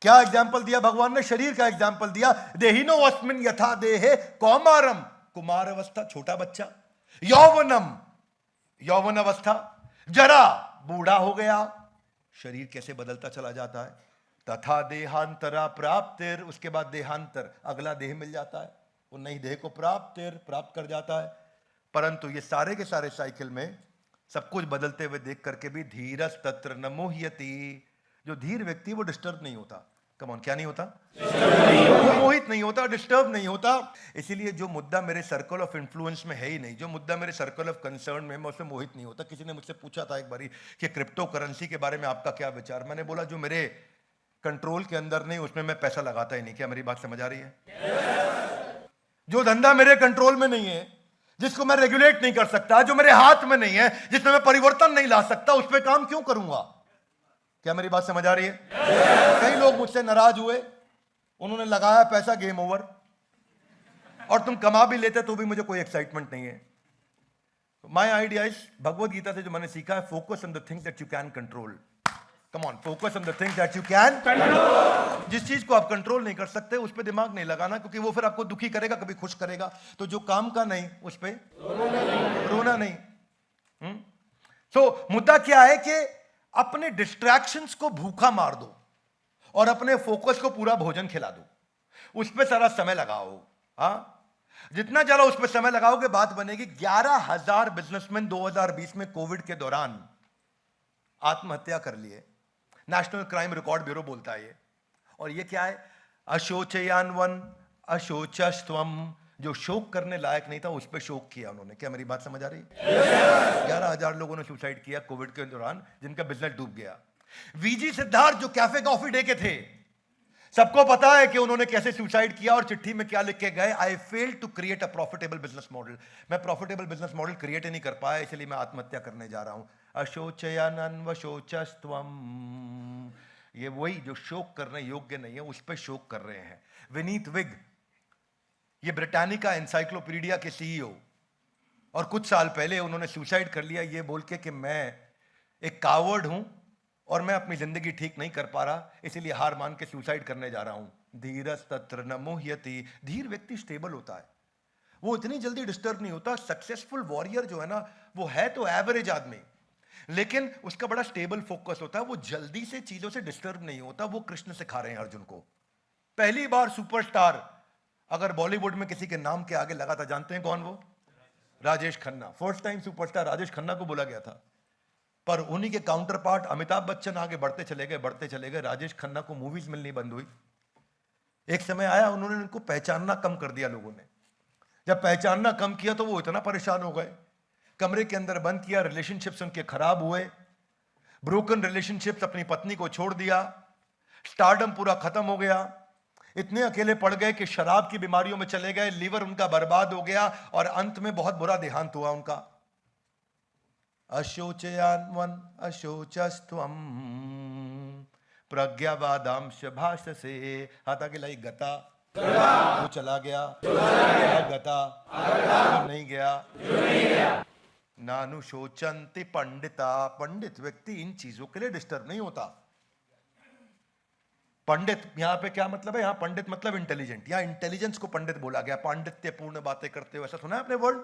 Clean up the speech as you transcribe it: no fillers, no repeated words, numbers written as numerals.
क्या एग्जाम्पल दिया भगवान ने? शरीर का एग्जाम्पल दिया। देहिनो अस्मिन यथा देहे कौमारम, कुमार अवस्था छोटा बच्चा, यौवनम यौवन अवस्था, जरा बूढ़ा हो गया, शरीर कैसे बदलता चला जाता है, तथा देहांतरा प्राप्तिर, उसके बाद देहांतर अगला देह मिल जाता है, वो नई देह को प्राप्त कर जाता है। परंतु ये सारे के सारे साइकिल में सब कुछ बदलते हुए देख करके भी धीरज तत्र न मोह्यति, जो धीर व्यक्ति वो डिस्टर्ब नहीं होता। कमॉन, क्या नहीं होता? वो मोहित नहीं होता, डिस्टर्ब नहीं होता। इसीलिए जो मुद्दा मेरे सर्कल ऑफ इन्फ्लुएंस में है ही नहीं, जो मुद्दा मेरे सर्कल ऑफ कंसर्न में, मैं उसमें मोहित नहीं होता। किसी ने मुझसे पूछा था एक बारी कि क्रिप्टो करेंसी के बारे में आपका क्या विचार? मैंने बोला जो मेरे कंट्रोल के अंदर नहीं उसमें मैं पैसा लगाता ही नहीं। क्या मेरी बात समझ आ रही है? जो धंधा मेरे कंट्रोल में नहीं है, जिसको मैं रेगुलेट नहीं कर सकता, जो मेरे हाथ में नहीं है, जिसमें मैं परिवर्तन नहीं ला सकता, उस पर काम क्यों करूंगा? क्या मेरी बात समझ आ रही है? कई लोग मुझसे नाराज हुए, उन्होंने लगाया पैसा, गेम ओवर, और तुम कमा भी लेते तो भी मुझे कोई एक्साइटमेंट नहीं है। My idea is, Bhagavad Gita से जो मैंने सीखा है, focus on the things that you can control. Come on, focus on the things that you can control. जिस चीज को आप कंट्रोल नहीं कर सकते उस पर दिमाग नहीं लगाना, क्योंकि वो फिर आपको दुखी करेगा, कभी खुश करेगा। तो जो काम का नहीं उस पर रोना नहीं। तो मुद्दा क्या है कि अपने डिस्ट्रैक्शंस को भूखा मार दो और अपने फोकस को पूरा भोजन खिला दो, उस पर सारा समय लगाओ। हाँ, जितना ज्यादा उस पर समय लगाओगे बात बनेगी। 11,000 बिजनेसमैन 2020 में कोविड के दौरान आत्महत्या कर लिए। नेशनल क्राइम रिकॉर्ड ब्यूरो बोलता है ये। और ये क्या है? अशोचयान्वन अशोचस्त्वम, जो शोक करने लायक नहीं था उस पर शोक किया उन्होंने। क्या मेरी बात समझ आ रही है? 11,000 लोगों ने सुसाइड किया कोविड के दौरान, जिनका बिजनेस डूब गया। वीजी सिद्धार्थ जो कैफे कॉफी डे के थे, सबको पता है कि उन्होंने कैसे सुसाइड किया और चिट्ठी में क्या लिख के गए? I fail to create a profitable business model. मैं प्रॉफिटेबल बिजनेस मॉडल क्रिएट ही नहीं कर पाया, इसलिए मैं आत्महत्या करने जा रहा हूं। अशोचयानन्वशोचस्त्वम, ये वही जो शोक करने योग्य नहीं है उस पर शोक कर रहे हैं। विनीत विग, ये ब्रिटानिका एनसाइक्लोपीडिया के सीईओ, और कुछ साल पहले उन्होंने सुसाइड कर लिया ये बोल के कि मैं एक कावर्ड हूं और मैं अपनी जिंदगी ठीक नहीं कर पा रहा, इसलिए हार मान के सुसाइड करने जा रहा हूं। धीरज तत्र न मोह्यति, धीर व्यक्ति स्टेबल होता है, वो इतनी जल्दी डिस्टर्ब नहीं होता। सक्सेसफुल वॉरियर जो है ना, वो है तो एवरेज आदमी, लेकिन उसका बड़ा स्टेबल फोकस होता है, वो जल्दी से चीजों से डिस्टर्ब नहीं होता। वो कृष्ण सिखा रहे हैं अर्जुन को। पहली बार सुपरस्टार अगर बॉलीवुड में किसी के नाम के आगे लगा था, जानते हैं कौन वो? Rajesh Khanna. First time superstar Rajesh Khanna को बोला गया था, पर उन्हीं के काउंटर पार्ट अमिताभ बच्चन आगे बढ़ते चले गए। राजेश खन्ना को मूवीज मिलनी बंद हुई। एक समय आया उन्होंने उनको पहचानना कम कर दिया लोगों ने। जब पहचानना कम किया तो वो इतना परेशान हो गए, कमरे के अंदर बंद किया, रिलेशनशिप्स उनके खराब हुए, ब्रोकन रिलेशनशिप्स, अपनी पत्नी को छोड़ दिया, स्टारडम पूरा खत्म हो गया, इतने अकेले पड़ गए कि शराब की बीमारियों में चले गए, लीवर उनका बर्बाद हो गया और अंत में बहुत बुरा देहांत हुआ उनका। अशोचयान्वन अशोचस्त्वम प्रज्ञावादांश भाषसे, हाथ आगे लाई गता, वो चला गया, गता नहीं गया। नानुशोचंति पंडिता, पंडित व्यक्ति इन चीजों के लिए डिस्टर्ब नहीं होता। पंडित यहां पे क्या मतलब है? यहां पंडित मतलब इंटेलिजेंट, यहां इंटेलिजेंस को पंडित बोला गया। पांडित्य पूर्ण बातें करते हो, ऐसा सुना है आपने वर्ड?